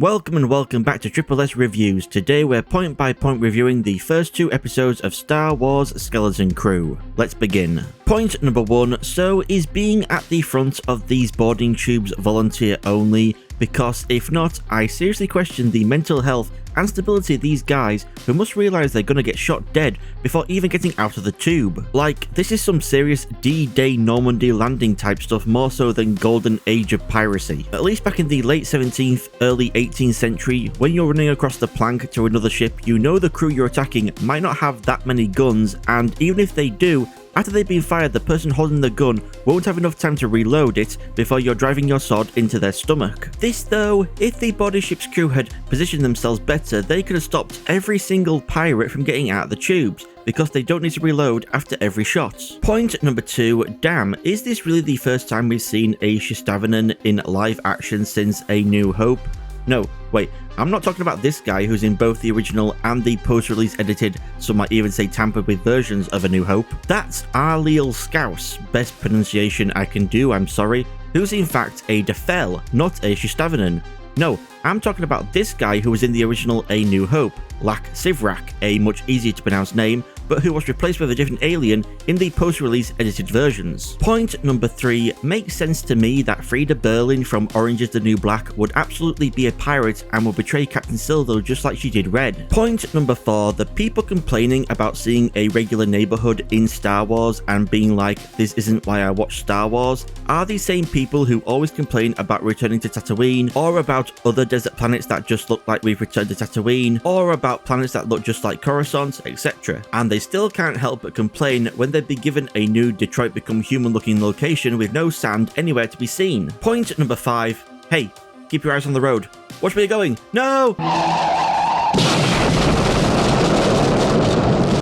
Welcome and welcome back to Triple S Reviews. Today we're point by point reviewing the first two episodes of Star Wars Skeleton Crew. Let's begin. Point number 1, so is being at the front of these boarding tubes volunteer only? Because if not, I seriously question the mental health and stability of these guys who must realise they're gonna get shot dead before even getting out of the tube. Like, this is some serious D-Day Normandy landing type stuff, more so than Golden Age of piracy. At least back in the late 17th, early 18th century, when you're running across the plank to another ship, you know the crew you're attacking might not have that many guns, and even if they do, after they've been fired, the person holding the gun won't have enough time to reload it before you're driving your sword into their stomach. This though, if the body ship's crew had positioned themselves better, they could have stopped every single pirate from getting out of the tubes, because they don't need to reload after every shot. Point number 2, damn, is this really the first time we've seen a Shistavinen in live action since A New Hope? No, wait, I'm not talking about this guy who's in both the original and the post-release edited, some might even say tampered with versions of A New Hope. That's Arliel Scouse, best pronunciation I can do, I'm sorry, who's in fact a Defel, not a Shistavinen. No, I'm talking about this guy who was in the original A New Hope, Lak Sivrak, a much easier to pronounce name, but who was replaced with a different alien in the post-release edited versions. Point number 3, makes sense to me that Frida Berlin from Orange is the New Black would absolutely be a pirate and will betray Captain Sildo just like she did Red. Point number 4, the people complaining about seeing a regular neighborhood in Star Wars and being like, this isn't why I watch Star Wars, are these same people who always complain about returning to Tatooine, or about other desert planets that just look like we've returned to Tatooine, or about planets that look just like Coruscant, etc. And they still can't help but complain when they'd be given a new Detroit Become Human looking location with no sand anywhere to be seen. Point number 5, hey, keep your eyes on the road. Watch where you're going. No!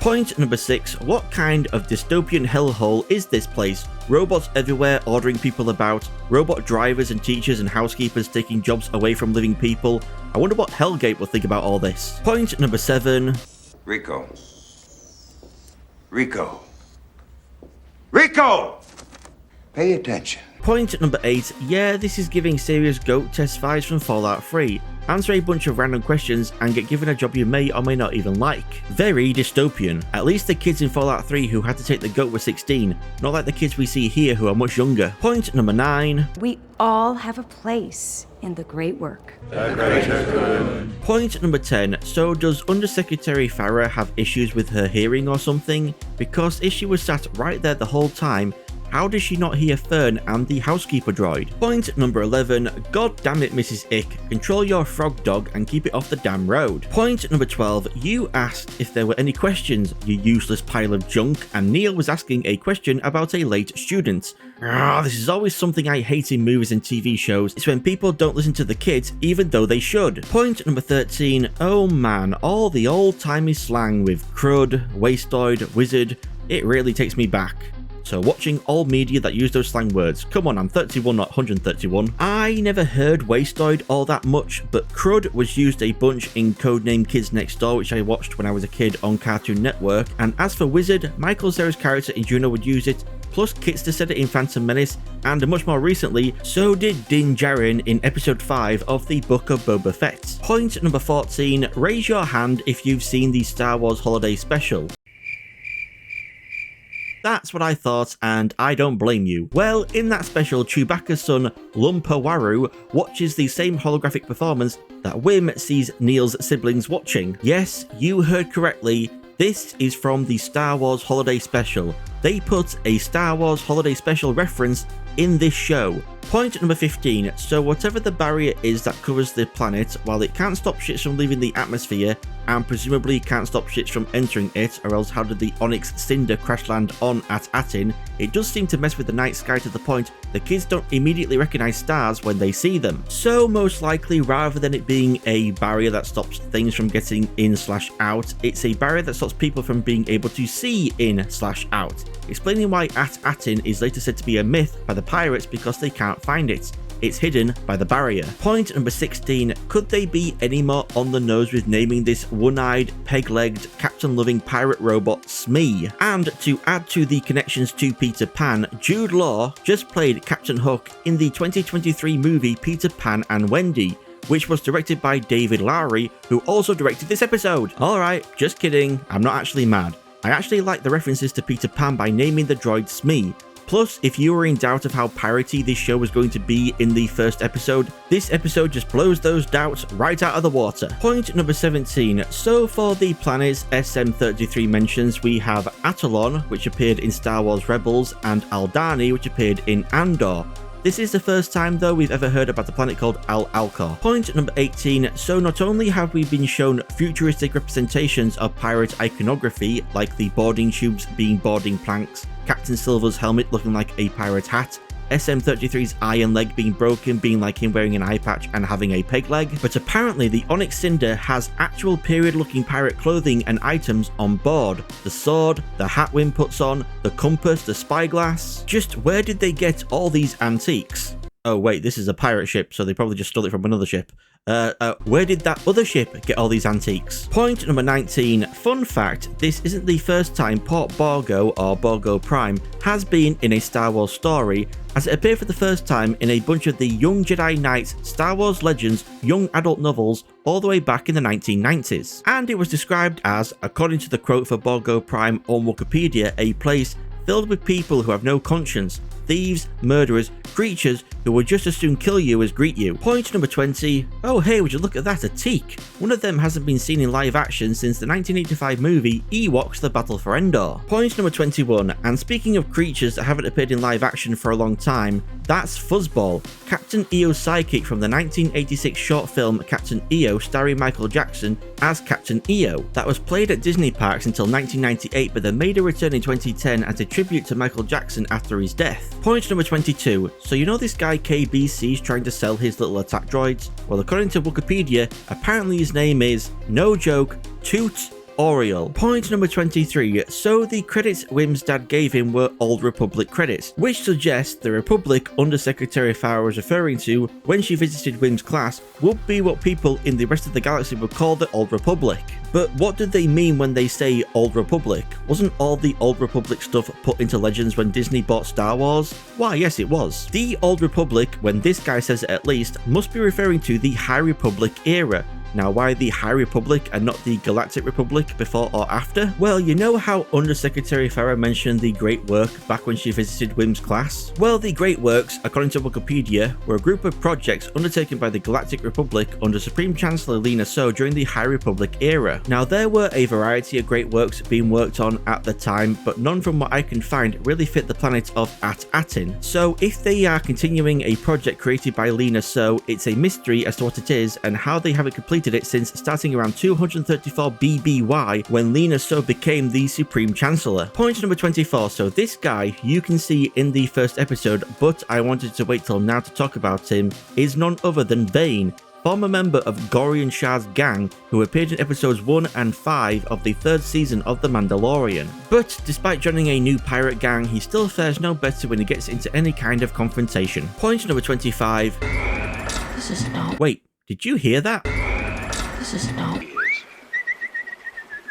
Point number 6, what kind of dystopian hellhole is this place? Robots everywhere ordering people about, robot drivers and teachers and housekeepers taking jobs away from living people. I wonder what Hellgate will think about all this. Point number 7, Rico. Rico! Pay attention. Point number 8, yeah, this is giving serious goat test vibes from Fallout 3. Answer a bunch of random questions and get given a job you may or may not even like. Very dystopian. At least the kids in Fallout 3 who had to take the goat were 16, not like the kids we see here who are much younger. Point number 9. We all have a place in the great work. The greater good. Point number 10, so does Undersecretary Farah have issues with her hearing or something? Because if she was sat right there the whole time, how does she not hear Fern and the housekeeper droid? Point number 11, god damn it Mrs. Ick, control your frog dog and keep it off the damn road. Point number 12, you asked if there were any questions, you useless pile of junk, and Neil was asking a question about a late student. This is always something I hate in movies and TV shows, it's when people don't listen to the kids even though they should. Point number 13, oh man, all the old-timey slang with crud, wastoid, wizard, it really takes me back. So watching all media that use those slang words. Come on, I'm 31, not 131. I never heard wastoid all that much, but crud was used a bunch in Codename Kids Next Door, which I watched when I was a kid on Cartoon Network. And as for wizard, Michael Cera's character in Juno would use it, plus Kitster said it in Phantom Menace, and much more recently, so did Din Djarin in episode 5 of the Book of Boba Fett. Point number 14, raise your hand if you've seen the Star Wars Holiday Special. That's what I thought, and I don't blame you. Well, in that special, Chewbacca's son, Lumpawaru, watches the same holographic performance that Wim sees Neil's siblings watching. Yes, you heard correctly, this is from the Star Wars Holiday Special. They put a Star Wars Holiday Special reference in this show. Point number 15, so whatever the barrier is that covers the planet, while it can't stop ships from leaving the atmosphere, and presumably can't stop ships from entering it, or else how did the Onyx Cinder crash land on at Atin, it does seem to mess with the night sky to the point the kids don't immediately recognize stars when they see them. So most likely, rather than it being a barrier that stops things from getting in/out, it's a barrier that stops people from being able to see in/out, explaining why At Atin is later said to be a myth by the pirates because they can't find it. It's hidden by the barrier. Point number 16, could they be any more on the nose with naming this one-eyed, peg-legged, captain-loving pirate robot Smee? And to add to the connections to Peter Pan, Jude Law just played Captain Hook in the 2023 movie Peter Pan and Wendy, which was directed by David Lowery, who also directed this episode. Alright, just kidding, I'm not actually mad. I actually like the references to Peter Pan by naming the droid Smee. Plus, if you were in doubt of how piratey this show was going to be in the first episode, this episode just blows those doubts right out of the water. Point number 17. So for the planets SM33 mentions, we have Atolon, which appeared in Star Wars Rebels, and Aldhani, which appeared in Andor. This is the first time though we've ever heard about a planet called Al-Alcor. Point number 18, so not only have we been shown futuristic representations of pirate iconography, like the boarding tubes being boarding planks, Captain Silver's helmet looking like a pirate hat, SM33's eye and leg being broken, being like him wearing an eye patch and having a peg leg, but apparently the Onyx Cinder has actual period-looking pirate clothing and items on board. The sword, the hat Wim puts on, the compass, the spyglass. Just where did they get all these antiques? Oh wait, this is a pirate ship, so they probably just stole it from another ship. Where did that other ship get all these antiques? Point number 19. Fun fact, this isn't the first time Port Borgo, or Borgo Prime, has been in a Star Wars story, as it appeared for the first time in a bunch of the Young Jedi Knights Star Wars Legends young adult novels all the way back in the 1990s. And it was described as, according to the quote for Borgo Prime on Wikipedia, a place filled with people who have no conscience, thieves, murderers, creatures who will just as soon kill you as greet you. Point number 20. Oh hey, would you look at that, a teak. One of them hasn't been seen in live action since the 1985 movie Ewoks The Battle for Endor. Point number 21. And speaking of creatures that haven't appeared in live action for a long time, that's Fuzzball, Captain EO's sidekick from the 1986 short film Captain EO starring Michael Jackson as Captain EO. That was played at Disney parks until 1998 but then made a return in 2010 as a tribute to Michael Jackson after his death. Point number 22. So you know this guy KBC is trying to sell his little attack droids? Well, according to Wikipedia, apparently his name is, no joke, Toot Oriole. Point number 23. So the credits Wim's dad gave him were Old Republic credits, which suggests the Republic Undersecretary Farah was referring to when she visited Wim's class would be what people in the rest of the galaxy would call the Old Republic. But what did they mean when they say Old Republic? Wasn't all the Old Republic stuff put into Legends when Disney bought Star Wars? Why, yes it was. The Old Republic, when this guy says it at least, must be referring to the High Republic era. Now, why the High Republic and not the Galactic Republic before or after? Well, you know how Undersecretary Farah mentioned the Great Work back when she visited Wim's class? Well, the Great Works, according to Wikipedia, were a group of projects undertaken by the Galactic Republic under Supreme Chancellor Lina So during the High Republic era. Now, there were a variety of Great Works being worked on at the time, but none from what I can find really fit the planet of At-Atin. So, if they are continuing a project created by Lina So, it's a mystery as to what it is and how they haven't completed it since starting around 234 BBY when Lina So became the Supreme Chancellor. Point number 24. So this guy you can see in the first episode, but I wanted to wait till now to talk about him, is none other than Bane, former member of Gorian Shah's gang who appeared in episodes 1 and 5 of the third season of The Mandalorian. But despite joining a new pirate gang, he still fares no better when he gets into any kind of confrontation. Point number 25. This is not. Wait, did you hear that? This is not.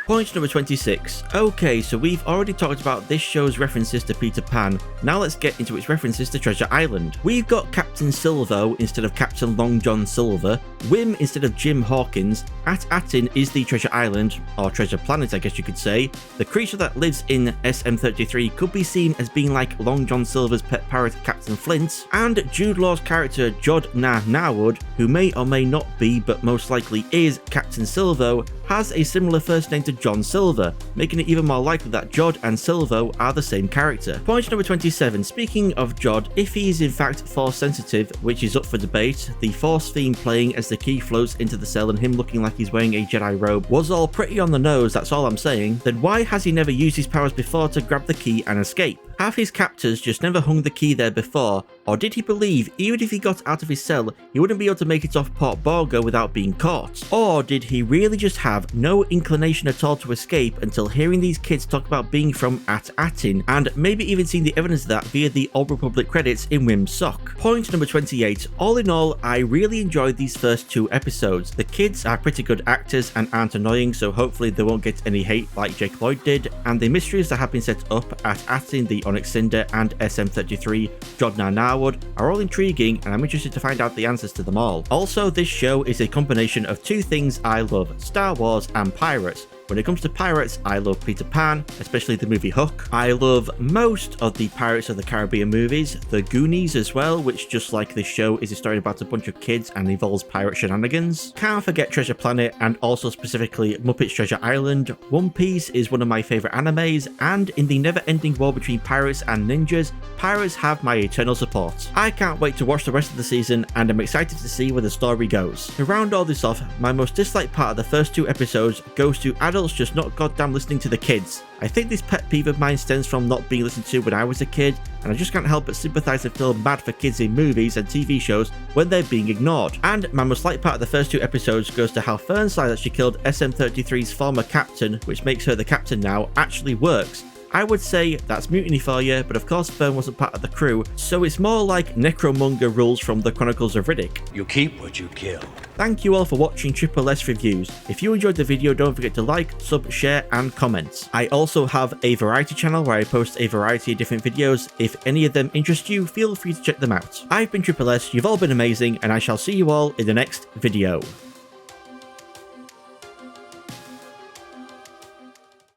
Point number 26. Okay, so we've already talked about this show's references to Peter Pan. Now let's get into its references to Treasure Island. We've got Captain Silvo instead of Captain Long John Silver, Wim instead of Jim Hawkins, At-Atin is the Treasure Island, or Treasure Planet I guess you could say. The creature that lives in SM33 could be seen as being like Long John Silver's pet parrot Captain Flint, and Jude Law's character Jod Na Narwood, who may or may not be but most likely is Captain Silvo, has a similar first name to John Silver, making it even more likely that Jod and Silvo are the same character. Point number 27. Speaking of Jod, if he is in fact Force sensitive, which is up for debate, the Force theme playing as the key floats into the cell and him looking like he's wearing a Jedi robe was all pretty on the nose, that's all I'm saying, then why has he never used his powers before to grab the key and escape? Have his captors just never hung the key there before, or did he believe even if he got out of his cell, he wouldn't be able to make it off Port Borgo without being caught? Or did he really just have no inclination at all to escape until hearing these kids talk about being from At-Atin, and maybe even seeing the evidence of that via the Old Republic credits in Wim's sock? Point number 28. All in all, I really enjoyed these first 2 episodes. The kids are pretty good actors and aren't annoying, so hopefully they won't get any hate like Jake Lloyd did, and the mysteries that have been set up at Atin, the Onyx Cinder and SM-33 Jodhnar Narwood are all intriguing, and I'm interested to find out the answers to them all. Also, this show is a combination of two things I love, Star Wars and pirates. When it comes to pirates, I love Peter Pan, especially the movie Hook. I love most of the Pirates of the Caribbean movies, the Goonies as well, which just like this show is a story about a bunch of kids and involves pirate shenanigans. Can't forget Treasure Planet and also specifically Muppets Treasure Island. One Piece is one of my favourite animes, and in the never-ending war between pirates and ninjas, pirates have my eternal support. I can't wait to watch the rest of the season, and I'm excited to see where the story goes. To round all this off, my most disliked part of the first 2 episodes goes to adults just not goddamn listening to the kids. I think this pet peeve of mine stems from not being listened to when I was a kid, and I just can't help but sympathise and feel mad for kids in movies and TV shows when they're being ignored. And my most liked part of the first 2 episodes goes to how Fern's side that she killed SM-33's former captain, which makes her the captain now, actually works. I would say that's mutiny for you, but of course Fern wasn't part of the crew, so it's more like Necromonger rules from the Chronicles of Riddick. You keep what you kill. Thank you all for watching Triple S Reviews. If you enjoyed the video, don't forget to like, sub, share and comment. I also have a variety channel where I post a variety of different videos. If any of them interest you, feel free to check them out. I've been Triple S, you've all been amazing, and I shall see you all in the next video.